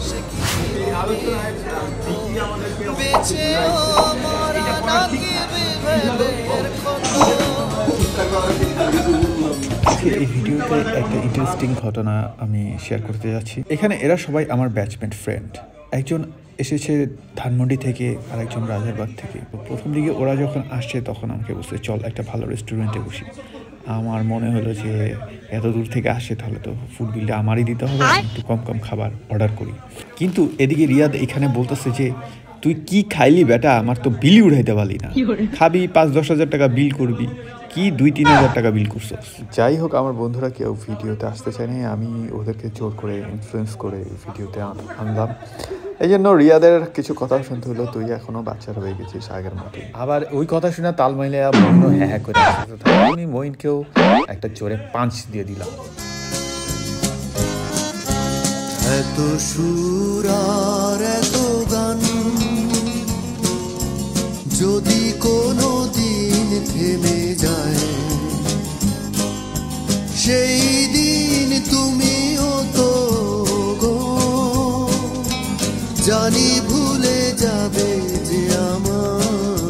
সে কি বেঁচেও মরা নাকি বিভেদের ক্ষত। এই ভিডিওতে একটা ইন্টারেস্টিং ঘটনা আমি শেয়ার করতে যাচ্ছি। এখানে এরা সবাই আমার ব্যাচমেট ফ্রেন্ড। একজন এসেছে ধানমন্ডি থেকে আর একজন রাজারবাগ থেকে। প্রথম দিকে ওরা যখন আসছে তখন আমাকে বলছে চল একটা ভালো রেস্টুরেন্টে বসি। আমার মনে হলো যে এত দূর থেকে আসছে তাহলে তো ফুড বিলটা আমারই দিতে হবে, একটু কম কম খাবার অর্ডার করি। কিন্তু এদিকে রিয়াদ এখানে বলতেছে যে তুই কি খাইলি বেটা, আমার তো বিলই উঠাইতে পারলি না, খাবি 5-10 হাজার টাকা বিল করবি, কি 2-3 হাজার টাকা বিল করছো। যাই হোক, আমার বন্ধুরা কেউ ভিডিওতে আসতে চায়নি, আমি ওদেরকে জোর করে ইনফ্লুয়েন্স করে ভিডিওতে আনলাম। এই জন্য রিয়াদের কিছু কথা শুনতে হলো, তুই এখনো বাচ্চা রয়ে গেছিস আগের মতো। আবার ওই কথা শুনে তাল মাইলে মইনও হ্যাঁ করে আসছে। আমি মইনকেও একটা জোরে পাঞ্চ দিয়ে দিলাম। এত সুর আর এত গান যদি কোনো দিন থেমে যায়, সেই দিন তুমিও তো গো জানি ভুলে যাবে যে আমার